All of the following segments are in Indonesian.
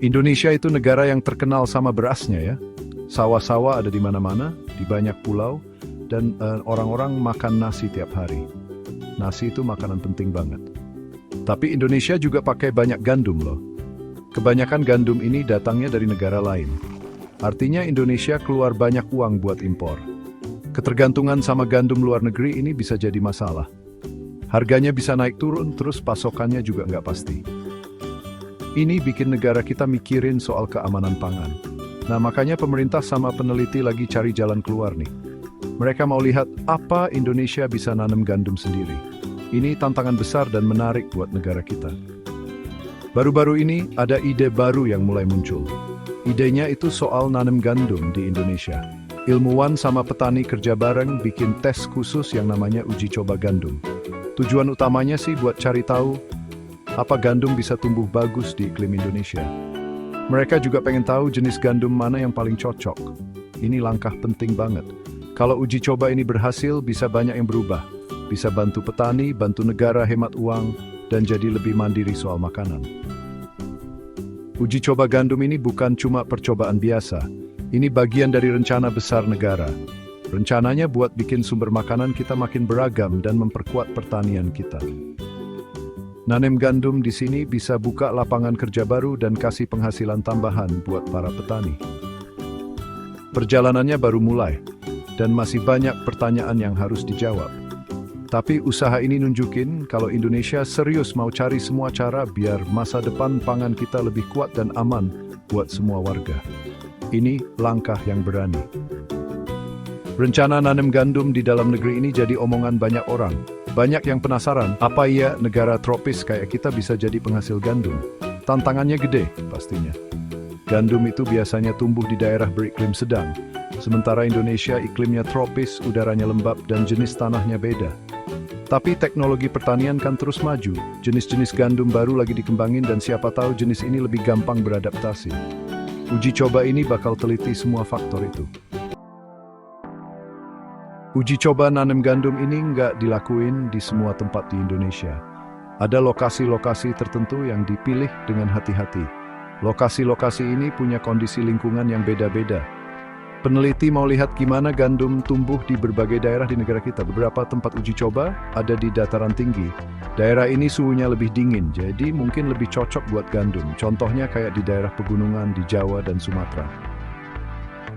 Indonesia itu negara yang terkenal sama berasnya ya. Sawah-sawah ada di mana-mana, di banyak pulau, dan orang-orang makan nasi tiap hari. Nasi itu makanan penting banget. Tapi Indonesia juga pakai banyak gandum loh. Kebanyakan gandum ini datangnya dari negara lain. Artinya Indonesia keluar banyak uang buat impor. Ketergantungan sama gandum luar negeri ini bisa jadi masalah. Harganya bisa naik turun, terus pasokannya juga nggak pasti. Ini bikin negara kita mikirin soal keamanan pangan. Nah, makanya pemerintah sama peneliti lagi cari jalan keluar nih. Mereka mau lihat apa Indonesia bisa nanam gandum sendiri. Ini tantangan besar dan menarik buat negara kita. Baru-baru ini ada ide baru yang mulai muncul. Idenya itu soal nanam gandum di Indonesia. Ilmuwan sama petani kerja bareng bikin tes khusus yang namanya uji coba gandum. Tujuan utamanya sih buat cari tahu apa gandum bisa tumbuh bagus di iklim Indonesia. Mereka juga pengen tahu jenis gandum mana yang paling cocok. Ini langkah penting banget. Kalau uji coba ini berhasil, bisa banyak yang berubah. Bisa bantu petani, bantu negara hemat uang, dan jadi lebih mandiri soal makanan. Uji coba gandum ini bukan cuma percobaan biasa. Ini bagian dari rencana besar negara. Rencananya buat bikin sumber makanan kita makin beragam dan memperkuat pertanian kita. Nanam gandum di sini bisa buka lapangan kerja baru dan kasih penghasilan tambahan buat para petani. Perjalanannya baru mulai, dan masih banyak pertanyaan yang harus dijawab. Tapi usaha ini nunjukin kalau Indonesia serius mau cari semua cara biar masa depan pangan kita lebih kuat dan aman buat semua warga. Ini langkah yang berani. Rencana nanam gandum di dalam negeri ini jadi omongan banyak orang. Banyak yang penasaran, apa iya negara tropis kayak kita bisa jadi penghasil gandum? Tantangannya gede, pastinya. Gandum itu biasanya tumbuh di daerah beriklim sedang. Sementara Indonesia iklimnya tropis, udaranya lembab, dan jenis tanahnya beda. Tapi teknologi pertanian kan terus maju. Jenis-jenis gandum baru lagi dikembangin dan siapa tahu jenis ini lebih gampang beradaptasi. Uji coba ini bakal teliti semua faktor itu. Uji coba nanam gandum ini nggak dilakuin di semua tempat di Indonesia. Ada lokasi-lokasi tertentu yang dipilih dengan hati-hati. Lokasi-lokasi ini punya kondisi lingkungan yang beda-beda. Peneliti mau lihat gimana gandum tumbuh di berbagai daerah di negara kita. Beberapa tempat uji coba ada di dataran tinggi. Daerah ini suhunya lebih dingin, jadi mungkin lebih cocok buat gandum. Contohnya kayak di daerah pegunungan di Jawa dan Sumatera.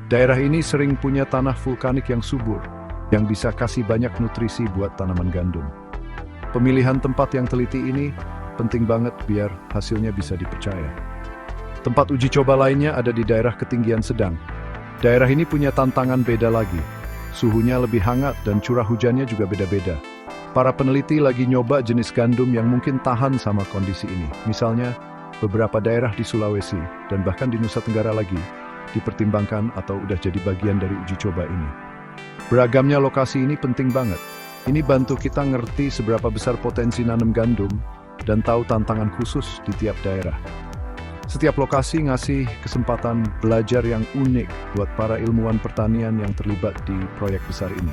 Daerah ini sering punya tanah vulkanik yang subur, yang bisa kasih banyak nutrisi buat tanaman gandum. Pemilihan tempat yang teliti ini penting banget biar hasilnya bisa dipercaya. Tempat uji coba lainnya ada di daerah ketinggian sedang. Daerah ini punya tantangan beda lagi. Suhunya lebih hangat dan curah hujannya juga beda-beda. Para peneliti lagi nyoba jenis gandum yang mungkin tahan sama kondisi ini. Misalnya, beberapa daerah di Sulawesi dan bahkan di Nusa Tenggara lagi dipertimbangkan atau udah jadi bagian dari uji coba ini. Beragamnya lokasi ini penting banget. Ini bantu kita ngerti seberapa besar potensi nanam gandum dan tahu tantangan khusus di tiap daerah. Setiap lokasi ngasih kesempatan belajar yang unik buat para ilmuwan pertanian yang terlibat di proyek besar ini.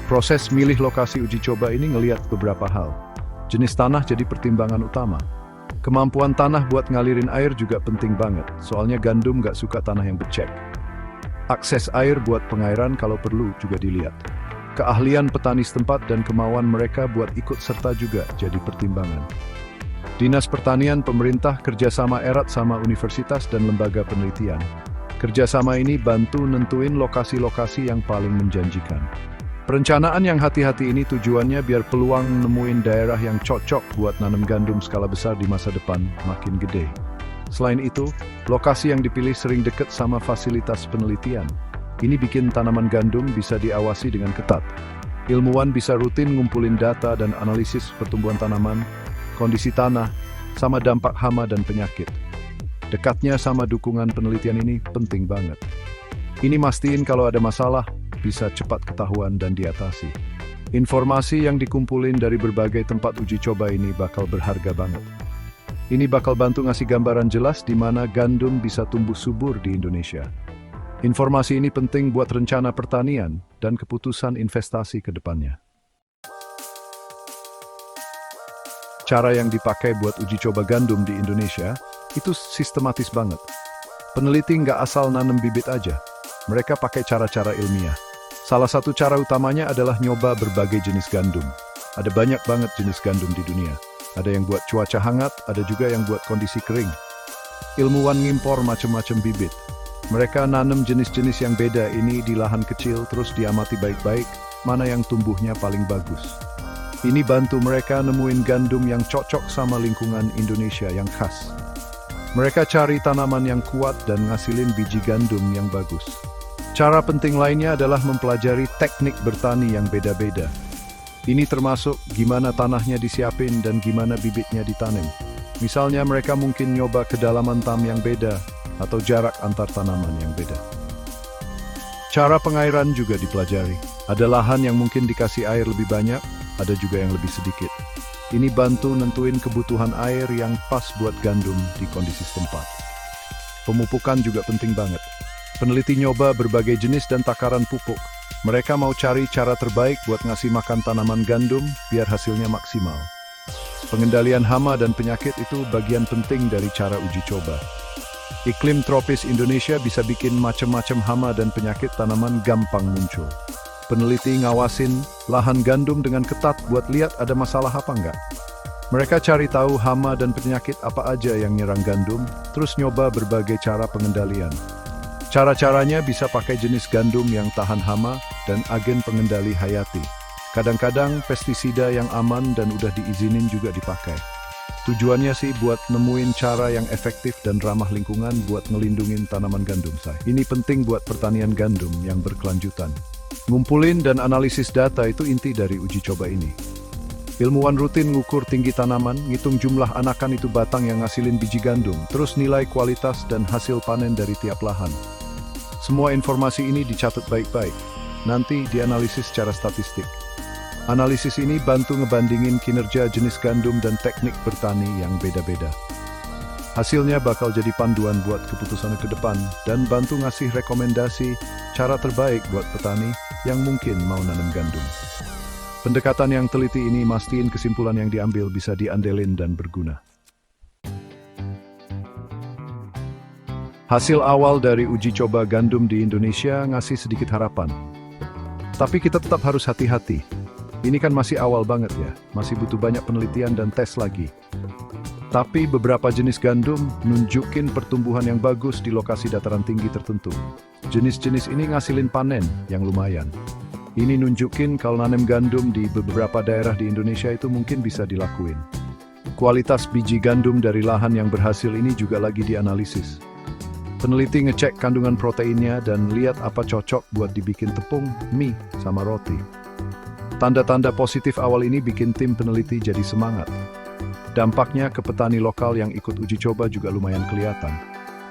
Proses milih lokasi uji coba ini ngelihat beberapa hal. Jenis tanah jadi pertimbangan utama. Kemampuan tanah buat ngalirin air juga penting banget, soalnya gandum nggak suka tanah yang becek. Akses air buat pengairan kalau perlu juga dilihat. Keahlian petani setempat dan kemauan mereka buat ikut serta juga jadi pertimbangan. Dinas Pertanian pemerintah kerjasama erat sama universitas dan lembaga penelitian. Kerjasama ini bantu nentuin lokasi-lokasi yang paling menjanjikan. Perencanaan yang hati-hati ini tujuannya biar peluang nemuin daerah yang cocok buat nanam gandum skala besar di masa depan makin gede. Selain itu, lokasi yang dipilih sering dekat sama fasilitas penelitian. Ini bikin tanaman gandum bisa diawasi dengan ketat. Ilmuwan bisa rutin ngumpulin data dan analisis pertumbuhan tanaman, kondisi tanah, sama dampak hama dan penyakit. Dekatnya sama dukungan penelitian ini penting banget. Ini mastiin kalau ada masalah, bisa cepat ketahuan dan diatasi. Informasi yang dikumpulin dari berbagai tempat uji coba ini bakal berharga banget. Ini bakal bantu ngasih gambaran jelas di mana gandum bisa tumbuh subur di Indonesia. Informasi ini penting buat rencana pertanian dan keputusan investasi ke depannya. Cara yang dipakai buat uji coba gandum di Indonesia itu sistematis banget. Peneliti nggak asal nanam bibit aja. Mereka pakai cara-cara ilmiah. Salah satu cara utamanya adalah nyoba berbagai jenis gandum. Ada banyak banget jenis gandum di dunia. Ada yang buat cuaca hangat, ada juga yang buat kondisi kering. Ilmuwan ngimpor macam-macam bibit. Mereka nanam jenis-jenis yang beda ini di lahan kecil, terus diamati baik-baik mana yang tumbuhnya paling bagus. Ini bantu mereka nemuin gandum yang cocok sama lingkungan Indonesia yang khas. Mereka cari tanaman yang kuat dan ngasilin biji gandum yang bagus. Cara penting lainnya adalah mempelajari teknik bertani yang beda-beda. Ini termasuk gimana tanahnya disiapin dan gimana bibitnya ditanam. Misalnya mereka mungkin nyoba kedalaman tanam yang beda atau jarak antar tanaman yang beda. Cara pengairan juga dipelajari. Ada lahan yang mungkin dikasih air lebih banyak, ada juga yang lebih sedikit. Ini bantu nentuin kebutuhan air yang pas buat gandum di kondisi setempat. Pemupukan juga penting banget. Peneliti nyoba berbagai jenis dan takaran pupuk. Mereka mau cari cara terbaik buat ngasih makan tanaman gandum biar hasilnya maksimal. Pengendalian hama dan penyakit itu bagian penting dari cara uji coba. Iklim tropis Indonesia bisa bikin macam-macam hama dan penyakit tanaman gampang muncul. Peneliti ngawasin lahan gandum dengan ketat buat lihat ada masalah apa enggak. Mereka cari tahu hama dan penyakit apa aja yang nyerang gandum, terus nyoba berbagai cara pengendalian. Cara-caranya bisa pakai jenis gandum yang tahan hama dan agen pengendali hayati. Kadang-kadang pestisida yang aman dan udah diizinin juga dipakai. Tujuannya sih buat nemuin cara yang efektif dan ramah lingkungan buat ngelindungin tanaman gandum saya. Ini penting buat pertanian gandum yang berkelanjutan. Ngumpulin dan analisis data itu inti dari uji coba ini. Ilmuwan rutin ngukur tinggi tanaman, ngitung jumlah anakan itu batang yang ngasilin biji gandum, terus nilai kualitas dan hasil panen dari tiap lahan. Semua informasi ini dicatat baik-baik, nanti dianalisis secara statistik. Analisis ini bantu ngebandingin kinerja jenis gandum dan teknik bertani yang beda-beda. Hasilnya bakal jadi panduan buat keputusan ke depan dan bantu ngasih rekomendasi cara terbaik buat petani yang mungkin mau nanam gandum. Pendekatan yang teliti ini mastiin kesimpulan yang diambil bisa diandelin dan berguna. Hasil awal dari uji coba gandum di Indonesia ngasih sedikit harapan. Tapi kita tetap harus hati-hati. Ini kan masih awal banget ya, masih butuh banyak penelitian dan tes lagi. Tapi beberapa jenis gandum nunjukin pertumbuhan yang bagus di lokasi dataran tinggi tertentu. Jenis-jenis ini ngasilin panen yang lumayan. Ini nunjukin kalau nanam gandum di beberapa daerah di Indonesia itu mungkin bisa dilakuin. Kualitas biji gandum dari lahan yang berhasil ini juga lagi dianalisis. Peneliti ngecek kandungan proteinnya dan lihat apa cocok buat dibikin tepung, mie, sama roti. Tanda-tanda positif awal ini bikin tim peneliti jadi semangat. Dampaknya ke petani lokal yang ikut uji coba juga lumayan kelihatan.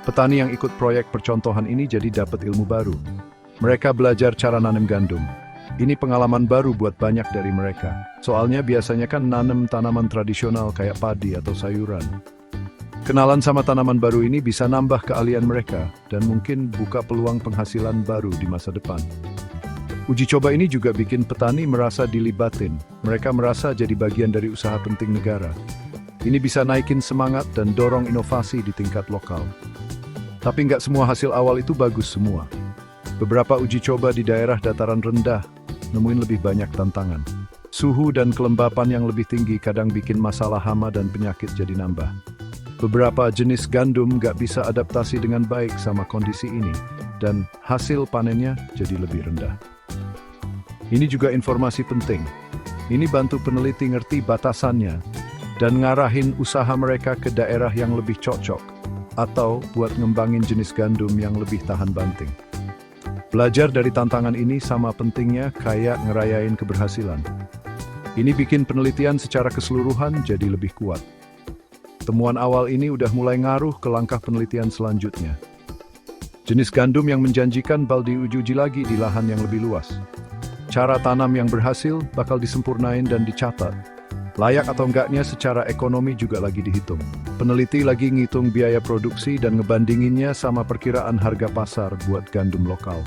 Petani yang ikut proyek percontohan ini jadi dapat ilmu baru. Mereka belajar cara nanam gandum. Ini pengalaman baru buat banyak dari mereka. Soalnya biasanya kan nanam tanaman tradisional kayak padi atau sayuran. Kenalan sama tanaman baru ini bisa nambah keahlian mereka dan mungkin buka peluang penghasilan baru di masa depan. Uji coba ini juga bikin petani merasa dilibatin. Mereka merasa jadi bagian dari usaha penting negara. Ini bisa naikin semangat dan dorong inovasi di tingkat lokal. Tapi nggak semua hasil awal itu bagus semua. Beberapa uji coba di daerah dataran rendah nemuin lebih banyak tantangan. Suhu dan kelembapan yang lebih tinggi kadang bikin masalah hama dan penyakit jadi nambah. Beberapa jenis gandum nggak bisa adaptasi dengan baik sama kondisi ini, dan hasil panennya jadi lebih rendah. Ini juga informasi penting. Ini bantu peneliti ngerti batasannya dan ngarahin usaha mereka ke daerah yang lebih cocok atau buat ngembangin jenis gandum yang lebih tahan banting. Belajar dari tantangan ini sama pentingnya kayak ngerayain keberhasilan. Ini bikin penelitian secara keseluruhan jadi lebih kuat. Temuan awal ini udah mulai ngaruh ke langkah penelitian selanjutnya. Jenis gandum yang menjanjikan bakal diuji lagi di lahan yang lebih luas. Cara tanam yang berhasil bakal disempurnain dan dicatat. Layak atau enggaknya secara ekonomi juga lagi dihitung. Peneliti lagi ngitung biaya produksi dan ngebandinginnya sama perkiraan harga pasar buat gandum lokal.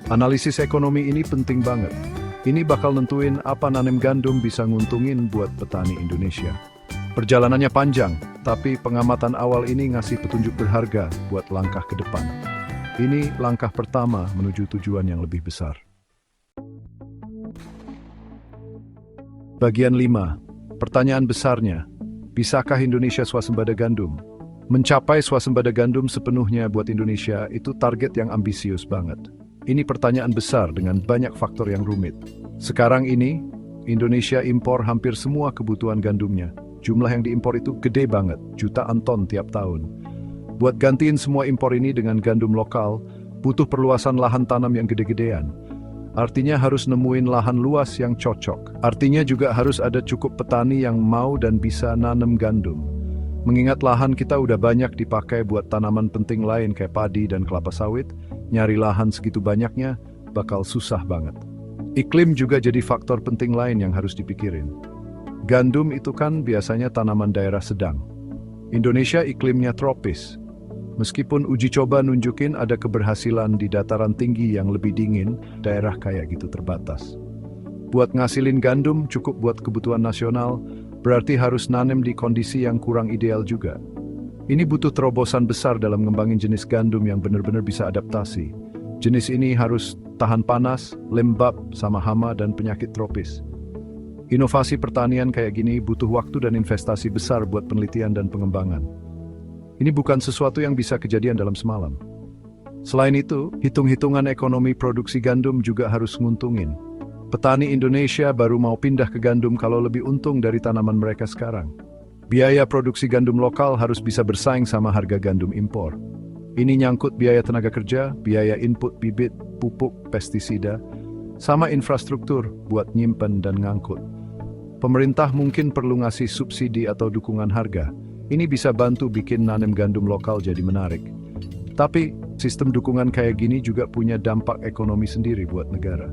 Analisis ekonomi ini penting banget. Ini bakal nentuin apa nanam gandum bisa nguntungin buat petani Indonesia. Perjalanannya panjang, tapi pengamatan awal ini ngasih petunjuk berharga buat langkah ke depan. Ini langkah pertama menuju tujuan yang lebih besar. Bagian 5. Pertanyaan besarnya, bisakah Indonesia swasembada gandum? Mencapai swasembada gandum sepenuhnya buat Indonesia itu target yang ambisius banget. Ini pertanyaan besar dengan banyak faktor yang rumit. Sekarang ini, Indonesia impor hampir semua kebutuhan gandumnya. Jumlah yang diimpor itu gede banget, jutaan ton tiap tahun. Buat gantiin semua impor ini dengan gandum lokal, butuh perluasan lahan tanam yang gede-gedean. Artinya harus nemuin lahan luas yang cocok. Artinya juga harus ada cukup petani yang mau dan bisa nanam gandum. Mengingat lahan kita udah banyak dipakai buat tanaman penting lain kayak padi dan kelapa sawit, nyari lahan segitu banyaknya bakal susah banget. Iklim juga jadi faktor penting lain yang harus dipikirin. Gandum itu kan biasanya tanaman daerah sedang. Indonesia iklimnya tropis. Meskipun uji coba nunjukin ada keberhasilan di dataran tinggi yang lebih dingin, daerah kayak gitu terbatas. Buat ngasilin gandum cukup buat kebutuhan nasional, berarti harus nanem di kondisi yang kurang ideal juga. Ini butuh terobosan besar dalam ngembangin jenis gandum yang benar-benar bisa adaptasi. Jenis ini harus tahan panas, lembab, sama hama dan penyakit tropis. Inovasi pertanian kayak gini butuh waktu dan investasi besar buat penelitian dan pengembangan. Ini bukan sesuatu yang bisa kejadian dalam semalam. Selain itu, hitung-hitungan ekonomi produksi gandum juga harus nguntungin. Petani Indonesia baru mau pindah ke gandum kalau lebih untung dari tanaman mereka sekarang. Biaya produksi gandum lokal harus bisa bersaing sama harga gandum impor. Ini nyangkut biaya tenaga kerja, biaya input bibit, pupuk, pestisida, sama infrastruktur buat nyimpen dan ngangkut. Pemerintah mungkin perlu ngasih subsidi atau dukungan harga. Ini bisa bantu bikin nanem gandum lokal jadi menarik. Tapi, sistem dukungan kayak gini juga punya dampak ekonomi sendiri buat negara.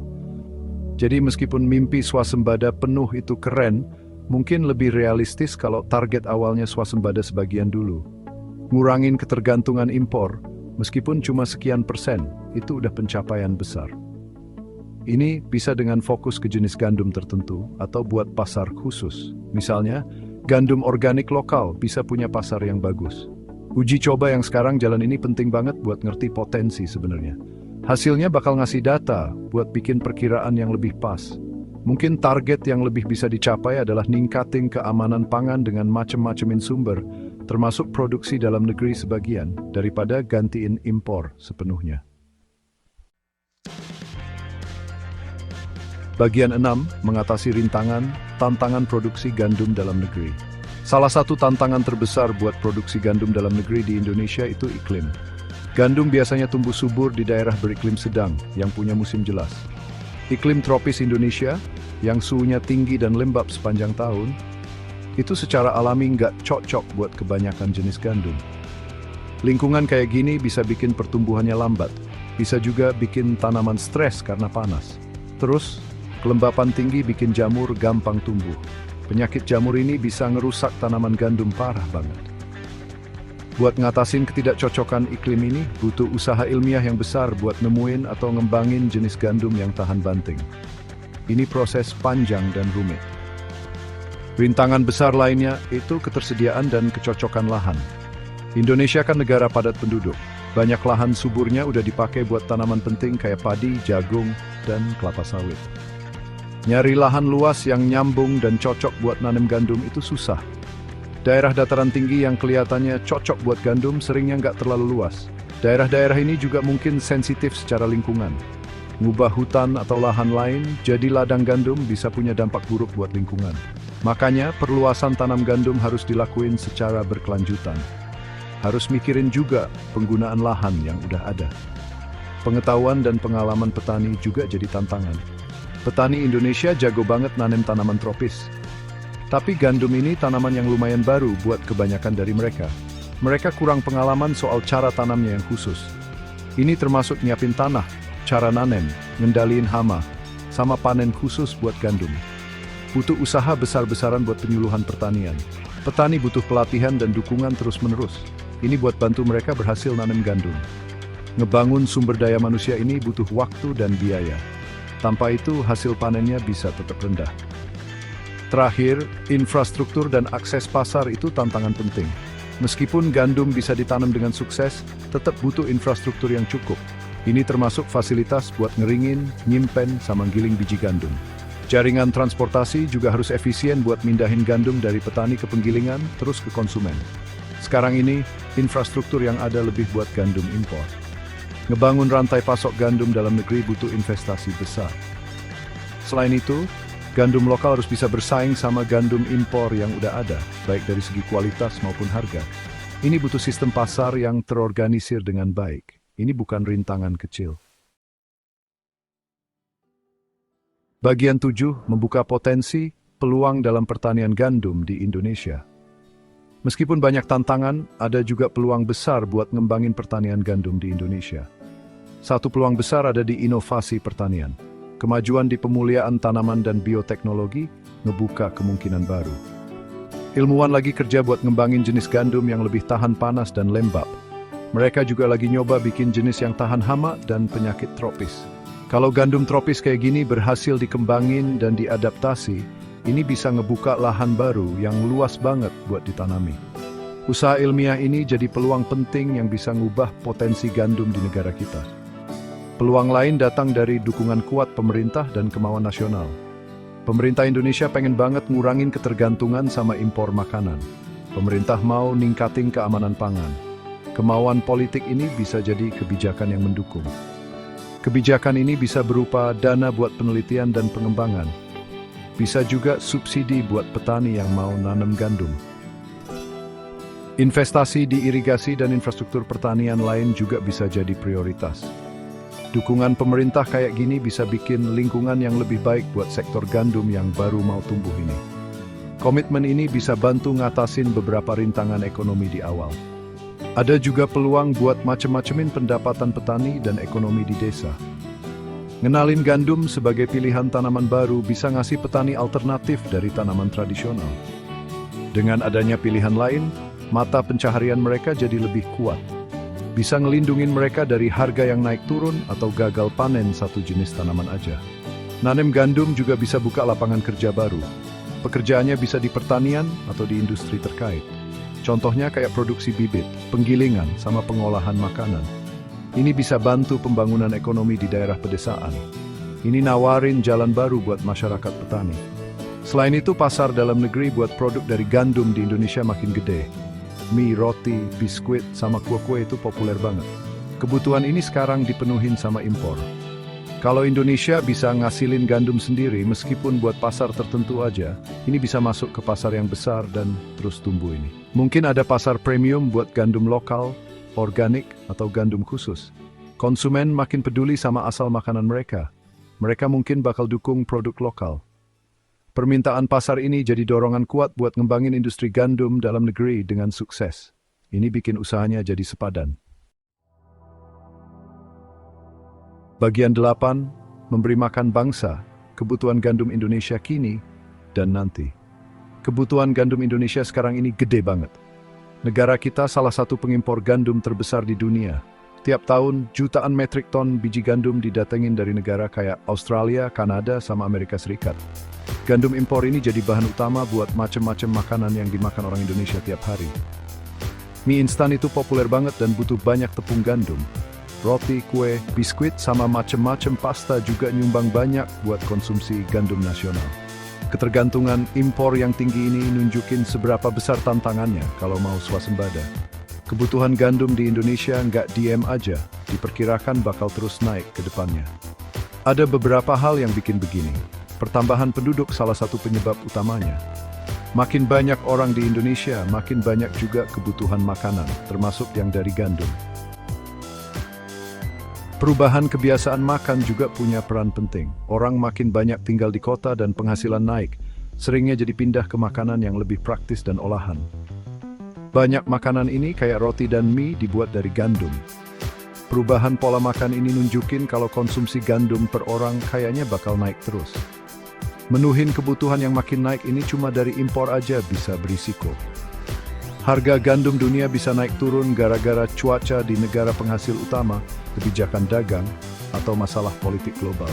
Jadi meskipun mimpi swasembada penuh itu keren, mungkin lebih realistis kalau target awalnya swasembada sebagian dulu. Ngurangin ketergantungan impor, meskipun cuma sekian persen, itu udah pencapaian besar. Ini bisa dengan fokus ke jenis gandum tertentu atau buat pasar khusus. Misalnya, gandum organik lokal bisa punya pasar yang bagus. Uji coba yang sekarang jalan ini penting banget buat ngerti potensi sebenarnya. Hasilnya bakal ngasih data buat bikin perkiraan yang lebih pas. Mungkin target yang lebih bisa dicapai adalah ningkatin keamanan pangan dengan macem-macemin sumber, termasuk produksi dalam negeri sebagian, daripada gantiin impor sepenuhnya. Bagian 6, mengatasi rintangan, tantangan produksi gandum dalam negeri. Salah satu tantangan terbesar buat produksi gandum dalam negeri di Indonesia itu iklim. Gandum biasanya tumbuh subur di daerah beriklim sedang, yang punya musim jelas. Iklim tropis Indonesia, yang suhunya tinggi dan lembab sepanjang tahun, itu secara alami nggak cocok buat kebanyakan jenis gandum. Lingkungan kayak gini bisa bikin pertumbuhannya lambat, bisa juga bikin tanaman stres karena panas. Terus, kelembapan tinggi bikin jamur gampang tumbuh. Penyakit jamur ini bisa ngerusak tanaman gandum parah banget. Buat ngatasin ketidakcocokan iklim ini, butuh usaha ilmiah yang besar buat nemuin atau ngembangin jenis gandum yang tahan banting. Ini proses panjang dan rumit. Rintangan besar lainnya itu ketersediaan dan kecocokan lahan. Indonesia kan negara padat penduduk. Banyak lahan suburnya udah dipakai buat tanaman penting kayak padi, jagung, dan kelapa sawit. Nyari lahan luas yang nyambung dan cocok buat nanam gandum itu susah. Daerah dataran tinggi yang kelihatannya cocok buat gandum seringnya nggak terlalu luas. Daerah-daerah ini juga mungkin sensitif secara lingkungan. Ngubah hutan atau lahan lain jadi ladang gandum bisa punya dampak buruk buat lingkungan. Makanya perluasan tanam gandum harus dilakuin secara berkelanjutan. Harus mikirin juga penggunaan lahan yang udah ada. Pengetahuan dan pengalaman petani juga jadi tantangan. Petani Indonesia jago banget nanem tanaman tropis. Tapi gandum ini tanaman yang lumayan baru buat kebanyakan dari mereka. Mereka kurang pengalaman soal cara tanamnya yang khusus. Ini termasuk nyiapin tanah, cara nanem, ngendaliin hama, sama panen khusus buat gandum. Butuh usaha besar-besaran buat penyuluhan pertanian. Petani butuh pelatihan dan dukungan terus-menerus. Ini buat bantu mereka berhasil nanem gandum. Ngebangun sumber daya manusia ini butuh waktu dan biaya. Tanpa itu, hasil panennya bisa tetap rendah. Terakhir, infrastruktur dan akses pasar itu tantangan penting. Meskipun gandum bisa ditanam dengan sukses, tetap butuh infrastruktur yang cukup. Ini termasuk fasilitas buat ngeringin, nyimpen, sama giling biji gandum. Jaringan transportasi juga harus efisien buat mindahin gandum dari petani ke penggilingan, terus ke konsumen. Sekarang ini, infrastruktur yang ada lebih buat gandum impor. Ngebangun rantai pasok gandum dalam negeri butuh investasi besar. Selain itu, gandum lokal harus bisa bersaing sama gandum impor yang udah ada, baik dari segi kualitas maupun harga. Ini butuh sistem pasar yang terorganisir dengan baik. Ini bukan rintangan kecil. Bagian 7, membuka potensi, peluang dalam pertanian gandum di Indonesia. Meskipun banyak tantangan, ada juga peluang besar buat ngembangin pertanian gandum di Indonesia. Satu peluang besar ada di inovasi pertanian. Kemajuan di pemuliaan tanaman dan bioteknologi ngebuka kemungkinan baru. Ilmuwan lagi kerja buat ngembangin jenis gandum yang lebih tahan panas dan lembab. Mereka juga lagi nyoba bikin jenis yang tahan hama dan penyakit tropis. Kalau gandum tropis kayak gini berhasil dikembangin dan diadaptasi, ini bisa ngebuka lahan baru yang luas banget buat ditanami. Usaha ilmiah ini jadi peluang penting yang bisa ngubah potensi gandum di negara kita. Peluang lain datang dari dukungan kuat pemerintah dan kemauan nasional. Pemerintah Indonesia pengen banget ngurangin ketergantungan sama impor makanan. Pemerintah mau ningkatin keamanan pangan. Kemauan politik ini bisa jadi kebijakan yang mendukung. Kebijakan ini bisa berupa dana buat penelitian dan pengembangan. Bisa juga subsidi buat petani yang mau nanam gandum. Investasi di irigasi dan infrastruktur pertanian lain juga bisa jadi prioritas. Dukungan pemerintah kayak gini bisa bikin lingkungan yang lebih baik buat sektor gandum yang baru mau tumbuh ini. Komitmen ini bisa bantu ngatasin beberapa rintangan ekonomi di awal. Ada juga peluang buat macem-macemin pendapatan petani dan ekonomi di desa. Ngenalin gandum sebagai pilihan tanaman baru bisa ngasih petani alternatif dari tanaman tradisional. Dengan adanya pilihan lain, mata pencaharian mereka jadi lebih kuat. Bisa ngelindungin mereka dari harga yang naik turun atau gagal panen satu jenis tanaman aja. Nanem gandum juga bisa buka lapangan kerja baru. Pekerjaannya bisa di pertanian atau di industri terkait. Contohnya kayak produksi bibit, penggilingan, sama pengolahan makanan. Ini bisa bantu pembangunan ekonomi di daerah pedesaan. Ini nawarin jalan baru buat masyarakat petani. Selain itu, pasar dalam negeri buat produk dari gandum di Indonesia makin gede. Mie, roti, biskuit, sama kue-kue itu populer banget. Kebutuhan ini sekarang dipenuhin sama impor. Kalau Indonesia bisa ngasilin gandum sendiri meskipun buat pasar tertentu aja, ini bisa masuk ke pasar yang besar dan terus tumbuh ini. Mungkin ada pasar premium buat gandum lokal, organik, atau gandum khusus. Konsumen makin peduli sama asal makanan mereka. Mereka mungkin bakal dukung produk lokal. Permintaan pasar ini jadi dorongan kuat buat ngembangin industri gandum dalam negeri dengan sukses. Ini bikin usahanya jadi sepadan. Bagian 8, memberi makan bangsa, kebutuhan gandum Indonesia kini dan nanti. Kebutuhan gandum Indonesia sekarang ini gede banget. Negara kita salah satu pengimpor gandum terbesar di dunia. Tiap tahun, jutaan metrik ton biji gandum didatengin dari negara kayak Australia, Kanada, sama Amerika Serikat. Gandum impor ini jadi bahan utama buat macam-macam makanan yang dimakan orang Indonesia tiap hari. Mie instan itu populer banget dan butuh banyak tepung gandum. Roti, kue, biskuit, sama macam-macam pasta juga nyumbang banyak buat konsumsi gandum nasional. Ketergantungan impor yang tinggi ini nunjukin seberapa besar tantangannya kalau mau swasembada. Kebutuhan gandum di Indonesia nggak diem aja, diperkirakan bakal terus naik ke depannya. Ada beberapa hal yang bikin begini. Pertambahan penduduk salah satu penyebab utamanya. Makin banyak orang di Indonesia, makin banyak juga kebutuhan makanan, termasuk yang dari gandum. Perubahan kebiasaan makan juga punya peran penting. Orang makin banyak tinggal di kota dan penghasilan naik, seringnya jadi pindah ke makanan yang lebih praktis dan olahan. Banyak makanan ini kayak roti dan mie dibuat dari gandum. Perubahan pola makan ini nunjukin kalau konsumsi gandum per orang kayaknya bakal naik terus. Menuhin kebutuhan yang makin naik ini cuma dari impor aja bisa berisiko. Harga gandum dunia bisa naik turun gara-gara cuaca di negara penghasil utama, kebijakan dagang, atau masalah politik global.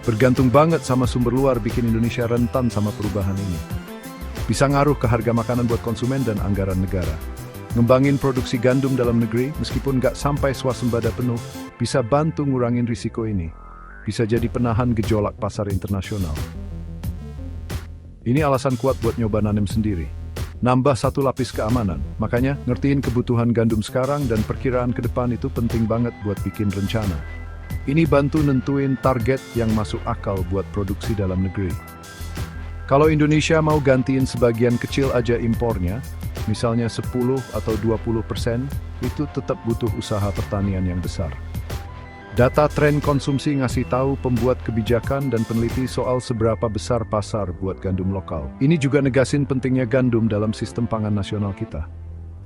Bergantung banget sama sumber luar bikin Indonesia rentan sama perubahan ini. Bisa ngaruh ke harga makanan buat konsumen dan anggaran negara. Ngembangin produksi gandum dalam negeri, meskipun nggak sampai swasembada penuh, bisa bantu ngurangin risiko ini. Bisa jadi penahan gejolak pasar internasional. Ini alasan kuat buat nyoba nanem sendiri. Nambah satu lapis keamanan, makanya ngertiin kebutuhan gandum sekarang dan perkiraan ke depan itu penting banget buat bikin rencana. Ini bantu nentuin target yang masuk akal buat produksi dalam negeri. Kalau Indonesia mau gantiin sebagian kecil aja impornya, misalnya 10 atau 20%, itu tetap butuh usaha pertanian yang besar. Data tren konsumsi ngasih tahu pembuat kebijakan dan peneliti soal seberapa besar pasar buat gandum lokal. Ini juga negasin pentingnya gandum dalam sistem pangan nasional kita.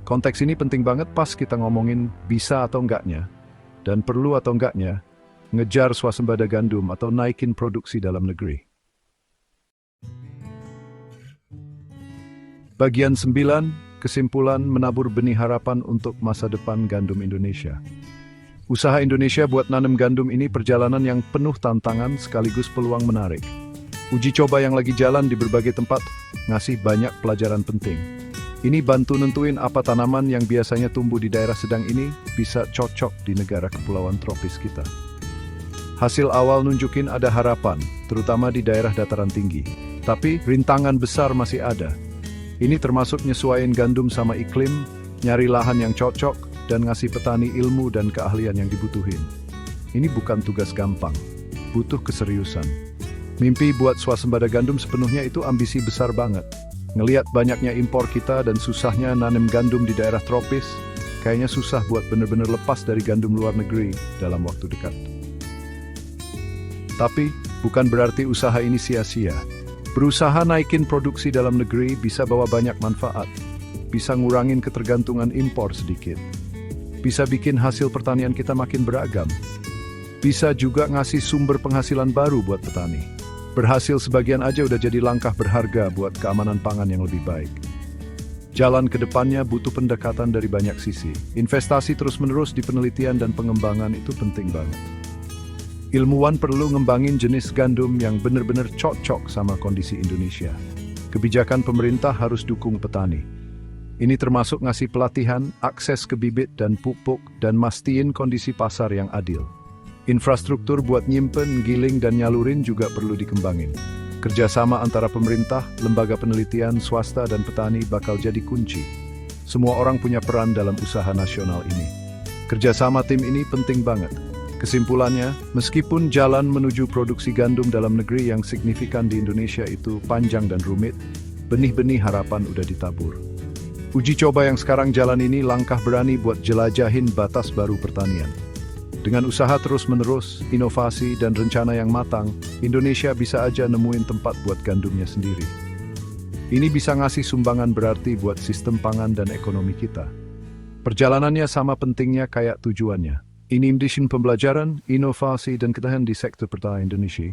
Konteks ini penting banget pas kita ngomongin bisa atau enggaknya, dan perlu atau enggaknya, ngejar swasembada gandum atau naikin produksi dalam negeri. Bagian 9, kesimpulan menabur benih harapan untuk masa depan gandum Indonesia. Usaha Indonesia buat nanam gandum ini perjalanan yang penuh tantangan sekaligus peluang menarik. Uji coba yang lagi jalan di berbagai tempat ngasih banyak pelajaran penting. Ini bantu nentuin apa tanaman yang biasanya tumbuh di daerah sedang ini bisa cocok di negara kepulauan tropis kita. Hasil awal nunjukin ada harapan, terutama di daerah dataran tinggi. Tapi rintangan besar masih ada. Ini termasuk nyesuaiin gandum sama iklim, nyari lahan yang cocok, dan ngasih petani ilmu dan keahlian yang dibutuhin. Ini bukan tugas gampang, butuh keseriusan. Mimpi buat swasembada gandum sepenuhnya itu ambisi besar banget. Ngeliat banyaknya impor kita dan susahnya nanem gandum di daerah tropis, kayaknya susah buat bener-bener lepas dari gandum luar negeri dalam waktu dekat. Tapi, bukan berarti usaha ini sia-sia. Berusaha naikin produksi dalam negeri bisa bawa banyak manfaat. Bisa ngurangin ketergantungan impor sedikit. Bisa bikin hasil pertanian kita makin beragam. Bisa juga ngasih sumber penghasilan baru buat petani. Berhasil sebagian aja udah jadi langkah berharga buat keamanan pangan yang lebih baik. Jalan ke depannya butuh pendekatan dari banyak sisi. Investasi terus-menerus di penelitian dan pengembangan itu penting banget. Ilmuwan perlu ngembangin jenis gandum yang benar-benar cocok sama kondisi Indonesia. Kebijakan pemerintah harus dukung petani. Ini termasuk ngasih pelatihan, akses ke bibit dan pupuk, dan mastiin kondisi pasar yang adil. Infrastruktur buat nyimpen, giling, dan nyalurin juga perlu dikembangin. Kerjasama antara pemerintah, lembaga penelitian, swasta, dan petani bakal jadi kunci. Semua orang punya peran dalam usaha nasional ini. Kerjasama tim ini penting banget. Kesimpulannya, meskipun jalan menuju produksi gandum dalam negeri yang signifikan di Indonesia itu panjang dan rumit, benih-benih harapan udah ditabur. Uji coba yang sekarang jalan ini langkah berani buat jelajahin batas baru pertanian. Dengan usaha terus-menerus, inovasi, dan rencana yang matang, Indonesia bisa aja nemuin tempat buat gandumnya sendiri. Ini bisa ngasih sumbangan berarti buat sistem pangan dan ekonomi kita. Perjalanannya sama pentingnya kayak tujuannya. Ini industri pembelajaran, inovasi, dan ketahanan di sektor pertanian Indonesia.